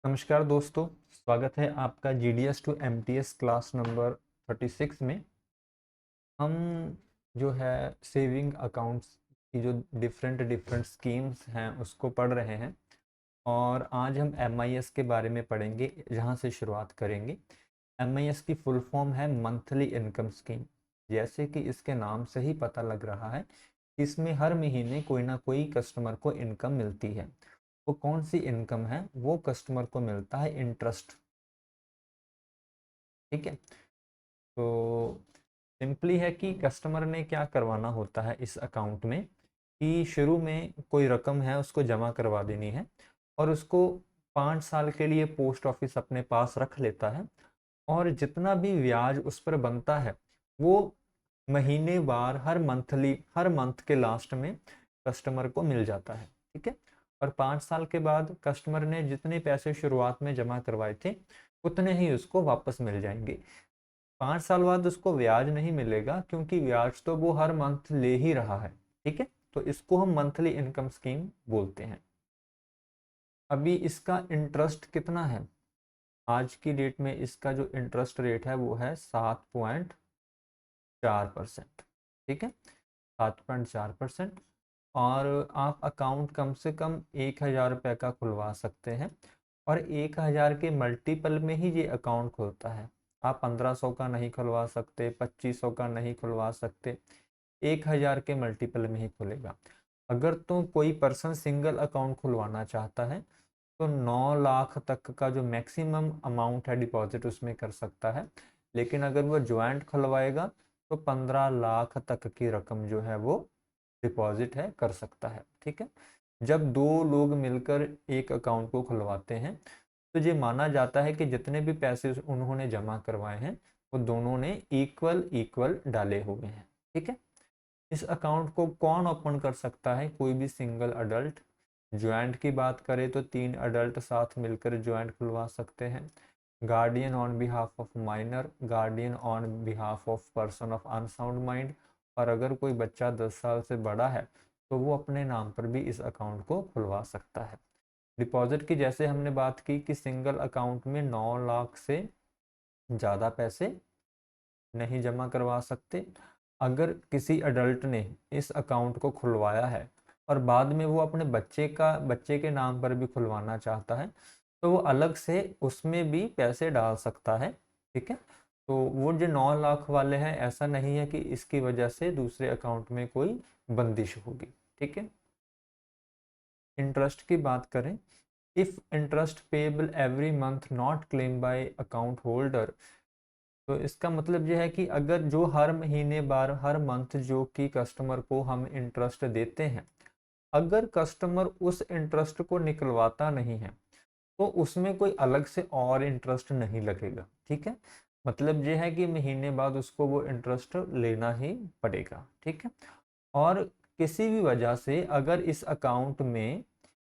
नमस्कार दोस्तों, स्वागत है आपका GDS to MTS class number 36 में। हम जो है सेविंग अकाउंट्स की जो डिफरेंट डिफरेंट स्कीम्स हैं उसको पढ़ रहे हैं और आज हम MIS के बारे में पढ़ेंगे। जहां से शुरुआत करेंगे, MIS की फुल फॉर्म है मंथली इनकम स्कीम। जैसे कि इसके नाम से ही पता लग रहा है, इसमें हर महीने कोई ना कोई कस्टमर को इनकम मिलती है। वो कौन सी इनकम है? वो कस्टमर को मिलता है इंटरेस्ट। ठीक है, तो सिंपली है कि कस्टमर ने क्या करवाना होता है इस अकाउंट में कि शुरू में कोई रकम है उसको जमा करवा देनी है और उसको 5 साल के लिए पोस्ट ऑफिस अपने पास रख लेता है और जितना भी ब्याज उस पर बनता है वो महीने वार हर मंथ के लास्ट में कस्टमर को मिल जाता है। ठीक है, और 5 साल के बाद कस्टमर ने जितने पैसे शुरुआत में जमा करवाए थे उतने ही उसको वापस मिल जाएंगे। 5 साल बाद उसको ब्याज नहीं मिलेगा क्योंकि ब्याज तो वो हर मंथ ले ही रहा है। ठीक है, तो इसको हम मंथली इनकम स्कीम बोलते हैं। अभी इसका इंटरेस्ट कितना है? आज की डेट में इसका जो इंटरेस्ट रेट है वो है 7.4%। ठीक है, 7.4%। और आप अकाउंट कम से कम 1,000 रुपये का खुलवा सकते हैं और 1,000 के मल्टीपल में ही ये अकाउंट खुलता है। आप 1500 का नहीं खुलवा सकते, 2500 का नहीं खुलवा सकते, 1,000 के मल्टीपल में ही खुलेगा। अगर तो कोई पर्सन सिंगल अकाउंट खुलवाना चाहता है तो 9 लाख तक का जो मैक्सिमम अमाउंट है डिपॉजिट उसमें कर सकता है। लेकिन अगर वो ज्वाइंट खुलवाएगा तो 15 लाख तक की रकम जो है वो डिपॉजिट है कर सकता है। ठीक है, जब दो लोग मिलकर एक अकाउंट को खुलवाते हैं तो ये माना जाता है कि जितने भी पैसे उन्होंने जमा करवाए हैं वो दोनों ने इक्वल इक्वल डाले हुए हैं। ठीक है, इस अकाउंट को कौन ओपन कर सकता है? कोई भी सिंगल अडल्ट। ज्वाइंट की बात करें तो 3 अडल्ट साथ मिलकर ज्वाइंट खुलवा सकते हैं। Guardian on behalf of minor, guardian on behalf of person of unsound mind. और अगर कोई बच्चा 10 साल से बड़ा है तो वो अपने नाम पर भी इस अकाउंट को खुलवा सकता है। डिपॉजिट की जैसे हमने बात की कि सिंगल अकाउंट में 9 लाख से ज़्यादा पैसे नहीं जमा करवा सकते। अगर किसी अडल्ट ने इस अकाउंट को खुलवाया है और बाद में वो अपने बच्चे के नाम पर भी खुलवाना चाहता है तो वो अलग से उसमें भी पैसे डाल सकता है। ठीक है, तो वो जो 9 लाख वाले हैं, ऐसा नहीं है कि इसकी वजह से दूसरे अकाउंट में कोई बंदिश होगी। ठीक है, इंटरेस्ट की बात करें, if interest payable every month not claim bye account holder. तो इसका मतलब यह है कि अगर जो हर महीने बार हर मंथ जो कि कस्टमर को हम इंटरेस्ट देते हैं, अगर कस्टमर उस इंटरेस्ट को निकलवाता नहीं है तो उसमें कोई अलग से और इंटरेस्ट नहीं लगेगा। ठीक है, मतलब यह है कि महीने बाद उसको वो इंटरेस्ट लेना ही पड़ेगा। ठीक है, और किसी भी वजह से अगर इस अकाउंट में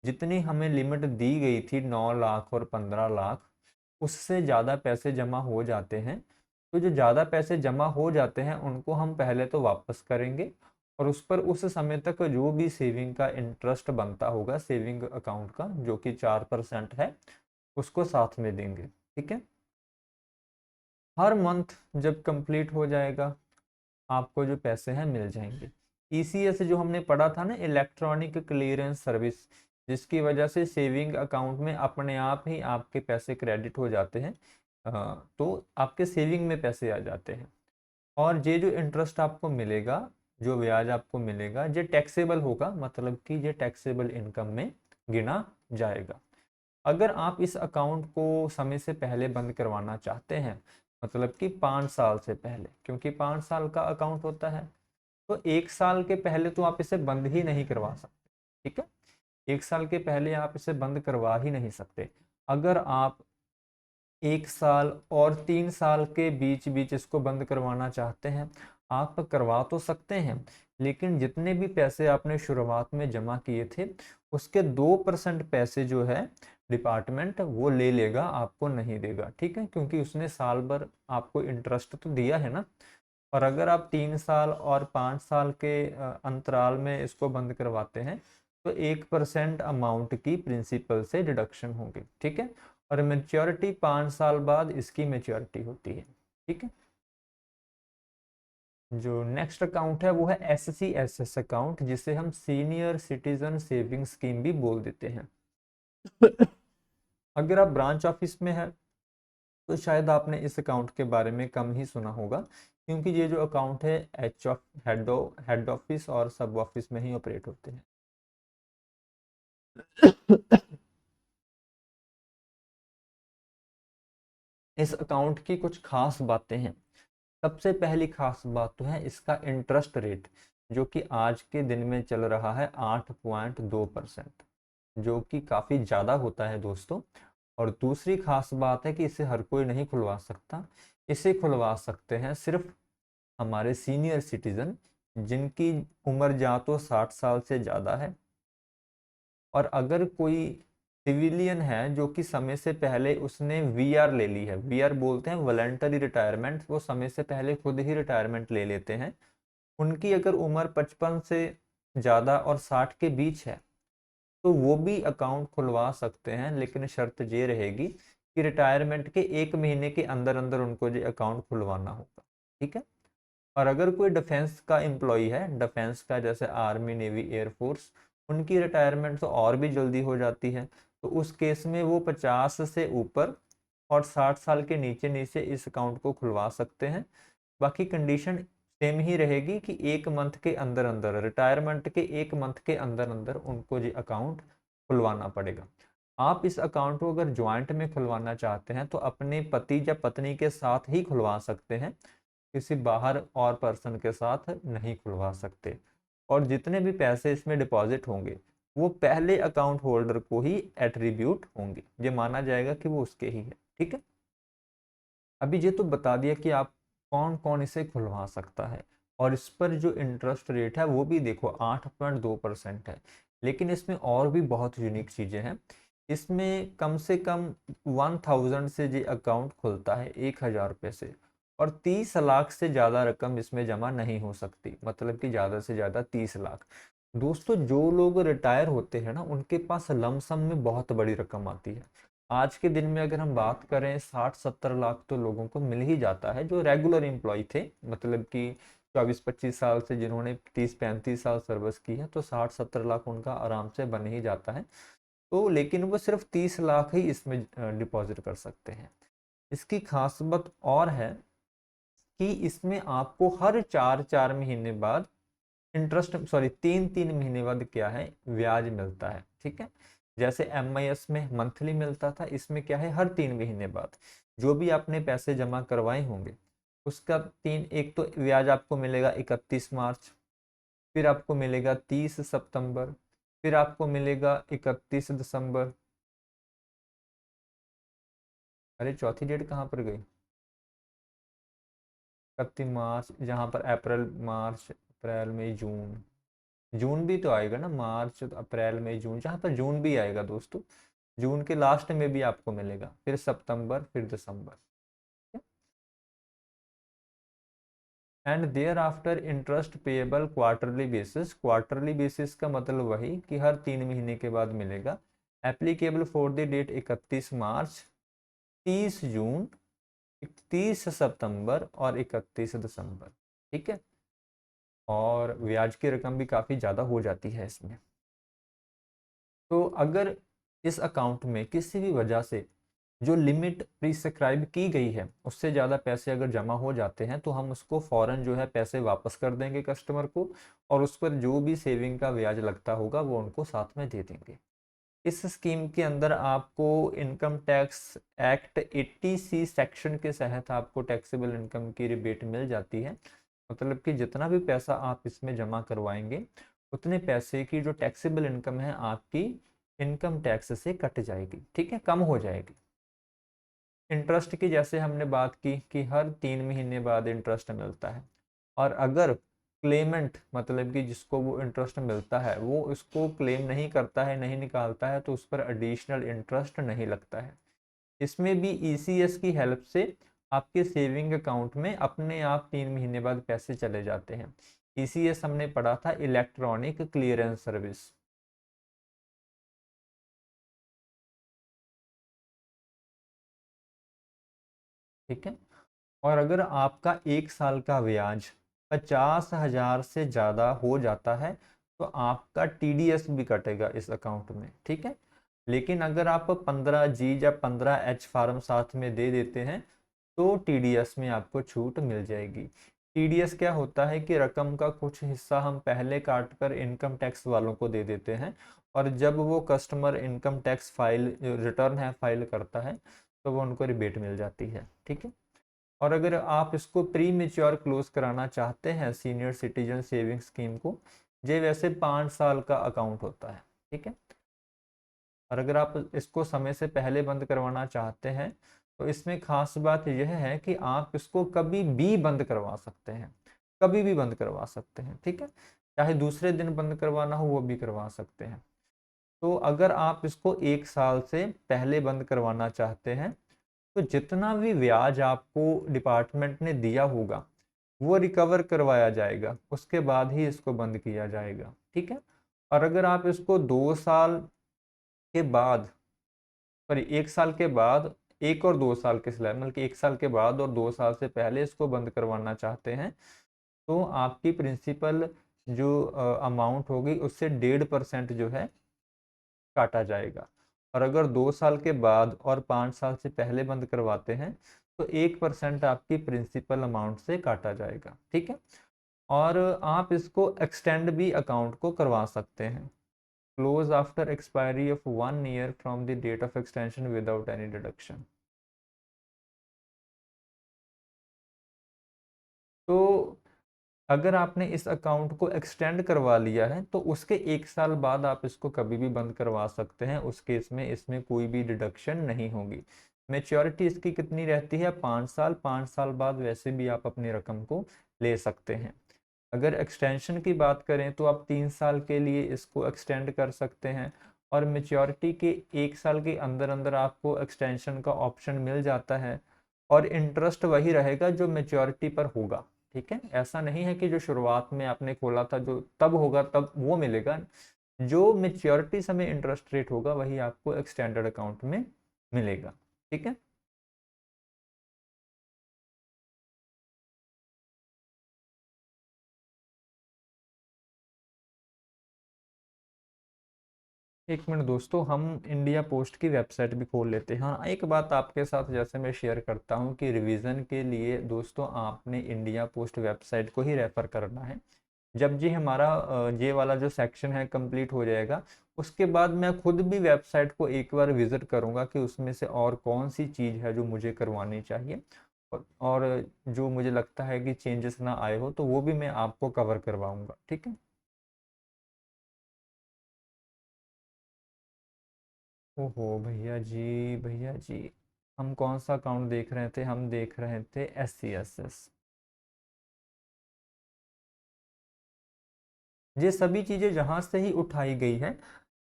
जितनी हमें लिमिट दी गई थी 9 लाख और 15 लाख, उससे ज़्यादा पैसे जमा हो जाते हैं तो जो ज़्यादा पैसे जमा हो जाते हैं उनको हम पहले तो वापस करेंगे और उस पर उस समय तक जो भी सेविंग का इंटरेस्ट बनता होगा सेविंग अकाउंट का, जो कि 4% है, उसको साथ में देंगे। ठीक है, हर मंथ जब कंप्लीट हो जाएगा आपको जो पैसे हैं मिल जाएंगे। ECS जो हमने पढ़ा था ना, इलेक्ट्रॉनिक क्लियरेंस सर्विस, जिसकी वजह से सेविंग अकाउंट में अपने आप ही आपके पैसे क्रेडिट हो जाते हैं। तो आपके सेविंग में पैसे आ जाते हैं और ये जो इंटरेस्ट आपको मिलेगा, जो ब्याज आपको मिलेगा, ये टैक्सेबल होगा, मतलब कि ये टैक्सेबल इनकम में गिना जाएगा। अगर आप इस अकाउंट को समय से पहले बंद करवाना चाहते हैं, मतलब कि 5 साल से पहले, क्योंकि 5 साल का अकाउंट होता है, तो 1 साल के पहले तो आप इसे बंद ही नहीं करवा सकते। ठीक है, 1 साल के पहले आप इसे बंद करवा ही नहीं सकते। अगर आप 1 साल और 3 साल के बीच बीच इसको बंद करवाना चाहते हैं, आप करवा तो सकते हैं, लेकिन जितने भी पैसे आपने शुरुआत में जमा किए थे उसके 2% पैसे जो है डिपार्टमेंट वो ले लेगा, आपको नहीं देगा। ठीक है, क्योंकि उसने साल भर आपको इंटरेस्ट तो दिया है ना। और अगर आप 3 साल और 5 साल के अंतराल में इसको बंद करवाते हैं तो 1% अमाउंट की प्रिंसिपल से डिडक्शन होगी, ठीक है। और मेच्योरिटी 5 साल बाद इसकी मेच्योरिटी होती है, ठीक है। जो नेक्स्ट अकाउंट है वो है SCSS अकाउंट, जिसे हम सीनियर सिटीजन सेविंग स्कीम भी बोल देते हैं। अगर आप ब्रांच ऑफिस में है तो शायद आपने इस अकाउंट के बारे में कम ही सुना होगा, क्योंकि ये जो अकाउंट है हेड ऑफिस और सब ऑफिस में ही ऑपरेट होते हैं। इस अकाउंट की कुछ खास बातें हैं। सबसे पहली खास बात तो है इसका इंटरेस्ट रेट, जो कि आज के दिन में चल रहा है 8.2%, जो कि काफ़ी ज़्यादा होता है दोस्तों। और दूसरी खास बात है कि इसे हर कोई नहीं खुलवा सकता। इसे खुलवा सकते हैं सिर्फ हमारे सीनियर सिटीजन, जिनकी उम्र या तो 60 साल से ज़्यादा है, और अगर कोई सिविलियन है जो कि समय से पहले उसने वीआर ले ली है, वीआर बोलते हैं वॉलंटरी रिटायरमेंट, वो समय से पहले खुद ही रिटायरमेंट ले लेते हैं, उनकी अगर उम्र 55 से ज़्यादा और 60 के बीच है तो वो भी अकाउंट खुलवा सकते हैं, लेकिन शर्त ये रहेगी कि रिटायरमेंट के 1 महीने के अंदर अंदर उनको ये अकाउंट खुलवाना होगा, ठीक है। और अगर कोई डिफेंस का एम्प्लॉय है, डिफेंस का जैसे आर्मी, नेवी, एयरफोर्स, उनकी रिटायरमेंट तो और भी जल्दी हो जाती है, तो उस केस में वो 50 से ऊपर और 60 साल के नीचे नीचे इस अकाउंट को खुलवा सकते हैं। बाकी कंडीशन सेम ही रहेगी कि 1 मंथ के अंदर अंदर, रिटायरमेंट के 1 मंथ के अंदर अंदर उनको ये अकाउंट खुलवाना पड़ेगा। आप इस अकाउंट को अगर ज्वाइंट में खुलवाना चाहते हैं तो अपने पति या पत्नी के साथ ही खुलवा सकते हैं, किसी बाहर और पर्सन के साथ नहीं खुलवा सकते। और जितने भी पैसे इसमें डिपॉजिट होंगे वो पहले अकाउंट होल्डर को ही एट्रीब्यूट होंगे, ये माना जाएगा कि वो उसके ही है, ठीक है। अभी ये तो बता दिया कि आप कौन कौन इसे खुलवा सकता है, और इस पर जो इंटरेस्ट रेट है वो भी देखो 8.2% है। लेकिन इसमें और भी बहुत यूनिक चीज़ें हैं। इसमें कम से कम 1000 से ये अकाउंट खुलता है, 1000 रुपये से, और 30 लाख से ज़्यादा रकम इसमें जमा नहीं हो सकती, मतलब कि ज़्यादा से ज़्यादा 30 लाख। दोस्तों जो लोग रिटायर होते हैं ना, उनके पास लमसम में बहुत बड़ी रकम आती है। आज के दिन में अगर हम बात करें 60-70 लाख तो लोगों को मिल ही जाता है, जो रेगुलर एम्प्लॉय थे, मतलब कि 24-25 साल से जिन्होंने 30-35 साल सर्विस की है, तो 60-70 लाख उनका आराम से बन ही जाता है। तो लेकिन वो सिर्फ 30 लाख ही इसमें डिपॉजिट कर सकते हैं। इसकी खास बात और है कि इसमें आपको हर 4-4 महीने बाद इंटरेस्ट, सॉरी 3-3 महीने बाद क्या है, ब्याज मिलता है, ठीक है। जैसे MIS में मंथली मिलता था, इसमें क्या है, हर 3 महीने बाद जो भी आपने पैसे जमा करवाए होंगे उसका एक तो ब्याज आपको मिलेगा 31 मार्च, फिर आपको मिलेगा 30 सितंबर, फिर आपको मिलेगा 31 दिसंबर। अरे चौथी डेट कहाँ पर गई, 31 मार्च, जहाँ पर अप्रैल मई जून, जून भी तो आएगा ना, मार्च अप्रैल मई जून, जहाँ पर जून भी आएगा दोस्तों, जून के लास्ट में भी आपको मिलेगा, फिर सितंबर, फिर दिसंबर। And thereafter interest payable quarterly basis, quarterly basis का मतलब वही कि हर 3 महीने के बाद मिलेगा। एप्लीकेबल फॉर द डेट 31 मार्च, 30 जून, 31 सितंबर और 31 दिसंबर, ठीक है। और ब्याज की रकम भी काफ़ी ज़्यादा हो जाती है इसमें। तो अगर इस अकाउंट में किसी भी वजह से जो लिमिट प्रिस्क्राइब की गई है उससे ज़्यादा पैसे अगर जमा हो जाते हैं तो हम उसको फ़ौरन जो है पैसे वापस कर देंगे कस्टमर को, और उस पर जो भी सेविंग का ब्याज लगता होगा वो उनको साथ में दे देंगे। इस स्कीम के अंदर आपको income tax act 80C section के तहत आपको टैक्सेबल इनकम की रिबेट मिल जाती है, मतलब कि जितना भी पैसा आप इसमें जमा करवाएंगे उतने पैसे की जो टैक्सेबल इनकम है आपकी इनकम टैक्स से कट जाएगी, ठीक है, कम हो जाएगी। इंटरेस्ट की जैसे हमने बात की कि हर 3 महीने बाद इंटरेस्ट मिलता है, और अगर क्लेमेंट, मतलब कि जिसको वो इंटरेस्ट मिलता है, वो इसको क्लेम नहीं करता है, नहीं निकालता है, तो उस पर एडिशनल इंटरेस्ट नहीं लगता है। इसमें भी ECS की हेल्प से आपके सेविंग अकाउंट में अपने आप 3 महीने बाद पैसे चले जाते हैं। ECS हमने पढ़ा था, इलेक्ट्रॉनिक क्लियरेंस सर्विस। ठीक है। और अगर आपका 1 साल का ब्याज 50,000 से ज़्यादा हो जाता है तो आपका TDS भी कटेगा इस अकाउंट में, ठीक है। लेकिन अगर आप 15G या 15H फार्म साथ में दे देते हैं तो TDS में आपको छूट मिल जाएगी। TDS क्या होता है कि रकम का कुछ हिस्सा हम पहले काट कर इनकम टैक्स वालों को दे देते हैं, और जब वो customer income tax file return है फाइल करता है तो वो उनको रिबेट मिल जाती है, ठीक है। और अगर आप इसको प्री मेच्योर क्लोज कराना चाहते हैं सीनियर सिटीजन सेविंग स्कीम को, ये वैसे 5 साल का अकाउंट होता है, ठीक है। और अगर आप इसको समय से पहले बंद करवाना चाहते हैं तो इसमें खास बात यह है कि आप इसको कभी भी बंद करवा सकते हैं, कभी भी बंद करवा सकते हैं, ठीक है। चाहे दूसरे दिन बंद करवाना हो वो भी करवा सकते हैं। तो अगर आप इसको 1 साल से पहले बंद करवाना चाहते हैं तो जितना भी ब्याज आपको डिपार्टमेंट ने दिया होगा वो रिकवर करवाया जाएगा, उसके बाद ही इसको बंद किया जाएगा, ठीक है। और अगर आप इसको 2 साल के बाद, सॉरी 1 साल के बाद, 1 और 2 साल के स्लैब मतलब कि 1 साल के बाद और 2 साल से पहले इसको बंद करवाना चाहते हैं तो आपकी प्रिंसिपल जो अमाउंट होगी उससे 1.5% जो है काटा जाएगा। और अगर 2 साल के बाद और 5 साल से पहले बंद करवाते हैं तो 1% आपकी प्रिंसिपल अमाउंट से काटा जाएगा, ठीक है। और आप इसको एक्सटेंड भी अकाउंट को करवा सकते हैं, close after expiry of 1 year from the date of extension without any deduction. तो अगर आपने इस अकाउंट को एक्सटेंड करवा लिया है तो उसके 1 साल बाद आप इसको कभी भी बंद करवा सकते हैं, उस केस में इसमें कोई भी डिडक्शन नहीं होगी। मेच्योरिटी इसकी कितनी रहती है? 5 साल। 5 साल बाद वैसे भी आप अपनी रकम को ले सकते हैं। अगर एक्सटेंशन की बात करें तो आप 3 साल के लिए इसको एक्सटेंड कर सकते हैं, और मेच्योरिटी के 1 साल के अंदर अंदर आपको एक्सटेंशन का ऑप्शन मिल जाता है, और इंटरेस्ट वही रहेगा जो मेच्योरिटी पर होगा, ठीक है। ऐसा नहीं है कि जो शुरुआत में आपने खोला था जो तब होगा तब वो मिलेगा, जो मेच्योरिटी समय इंटरेस्ट रेट होगा वही आपको एक्सटेंडेड अकाउंट में मिलेगा, ठीक है। एक मिनट दोस्तों, हम इंडिया पोस्ट की वेबसाइट भी खोल लेते हैं। हाँ, एक बात आपके साथ जैसे मैं शेयर करता हूँ कि रिवीजन के लिए दोस्तों आपने इंडिया पोस्ट वेबसाइट को ही रेफर करना है। जब जी हमारा ये वाला जो सेक्शन है कंप्लीट हो जाएगा उसके बाद मैं खुद भी वेबसाइट को एक बार विजिट करूंगा कि उसमें से और कौन सी चीज़ है जो मुझे करवानी चाहिए, और जो मुझे लगता है कि चेंजेस ना आए हो तो वो भी मैं आपको कवर करवाऊंगा, ठीक है। ओहो भैया जी, भैया जी, हम कौन सा अकाउंट देख रहे थे? हम देख रहे थे SCSS। ये सभी चीज़ें जहाँ से ही उठाई गई है।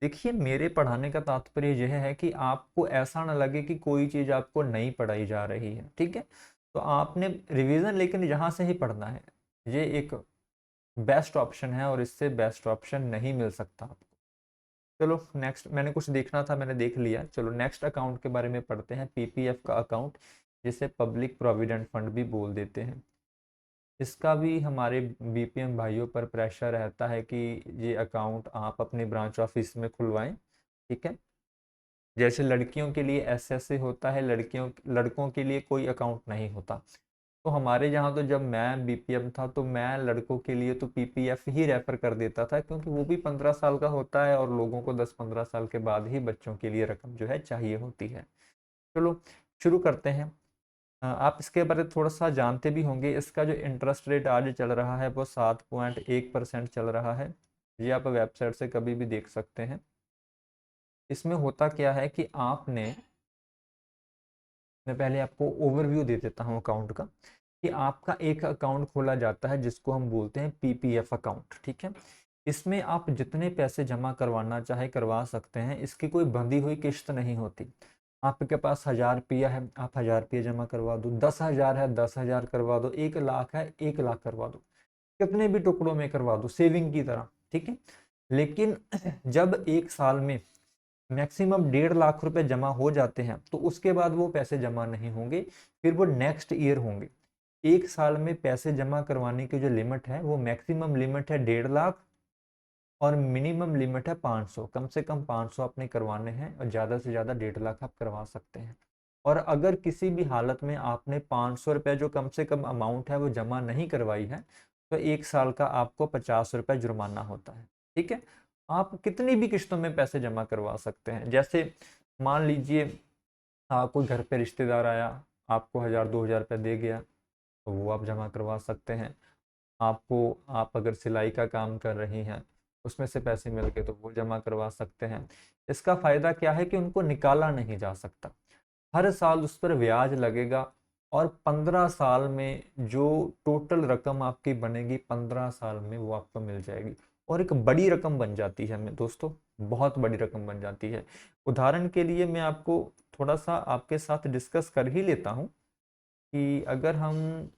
देखिए, मेरे पढ़ाने का तात्पर्य यह है कि आपको ऐसा ना लगे कि कोई चीज़ आपको नहीं पढ़ाई जा रही है, ठीक है। तो आपने रिवीजन लेकिन यहाँ से ही पढ़ना है, ये एक बेस्ट ऑप्शन है और इससे बेस्ट ऑप्शन नहीं मिल सकता आपको। चलो नेक्स्ट, मैंने कुछ देखना था मैंने देख लिया, चलो नेक्स्ट अकाउंट के बारे में पढ़ते हैं। PPF का अकाउंट, जिसे पब्लिक प्रोविडेंट फंड भी बोल देते हैं। इसका भी हमारे BPM भाइयों पर प्रेशर रहता है कि ये अकाउंट आप अपने ब्रांच ऑफिस में खुलवाएं, ठीक है। जैसे लड़कियों के लिए SSA होता है, लड़कियों लड़कों के लिए कोई अकाउंट नहीं होता। तो हमारे यहाँ तो जब मैं BPM था तो मैं लड़कों के लिए तो PPF ही रेफर कर देता था, क्योंकि वो भी 15 साल का होता है और लोगों को 10-15 साल के बाद ही बच्चों के लिए रकम जो है चाहिए होती है। चलो शुरू करते हैं। आप इसके बारे में थोड़ा सा जानते भी होंगे, इसका जो इंटरेस्ट रेट आज चल रहा है वो 7.1% चल रहा है। ये आप वेबसाइट से कभी भी देख सकते हैं। इसमें होता क्या है कि आपने, मैं पहले आपको ओवरव्यू दे देता हूँ अकाउंट का, कि आपका एक अकाउंट खोला जाता है जिसको हम बोलते हैं PPF अकाउंट, ठीक है। इसमें आप जितने पैसे जमा करवाना चाहे करवा सकते हैं, इसकी कोई बंधी हुई किश्त नहीं होती। आपके पास 1,000 रुपया है, आप 1,000 रुपया जमा करवा दो, 10,000 है 10,000 करवा दो, 1 लाख है 1 लाख करवा दो, कितने भी टुकड़ों में करवा दो सेविंग की तरह, ठीक है। लेकिन जब 1 साल में मैक्सिमम 1.5 लाख रुपए जमा हो जाते हैं तो उसके बाद वो पैसे जमा नहीं होंगे, फिर वो नेक्स्ट ईयर होंगे। 1 साल में पैसे जमा करवाने की जो लिमिट है वो मैक्सिमम लिमिट है 1.5 लाख और मिनिमम लिमिट है 500। कम से कम 500 आपने करवाने हैं और ज़्यादा से ज़्यादा 1.5 लाख आप करवा सकते हैं। और अगर किसी भी हालत में आपने 500 रुपये जो कम से कम अमाउंट है वो जमा नहीं करवाई है तो 1 साल का आपको 50 रुपये जुर्माना होता है। ठीक है, आप कितनी भी किस्तों में पैसे जमा करवा सकते हैं। जैसे मान लीजिए कोई घर पे रिश्तेदार आया, आपको 1000-2000 रुपये दे गया तो वो आप जमा करवा सकते हैं। आप अगर सिलाई का काम कर रही हैं उसमें से पैसे मिल गए तो वो जमा करवा सकते हैं। इसका फ़ायदा क्या है कि उनको निकाला नहीं जा सकता, हर साल उस पर ब्याज लगेगा और 15 साल में जो टोटल रकम आपकी बनेगी 15 साल में वो आपको मिल जाएगी और एक बड़ी रकम बन जाती है मैं दोस्तों, बहुत बड़ी रकम बन जाती है। उदाहरण के लिए मैं आपको थोड़ा सा आपके साथ डिस्कस कर ही लेता हूँ कि अगर हम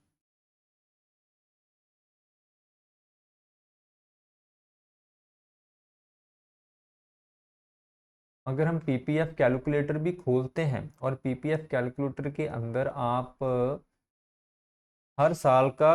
पीपीएफ कैलकुलेटर भी खोलते हैं और पीपीएफ कैलकुलेटर के अंदर आप हर साल का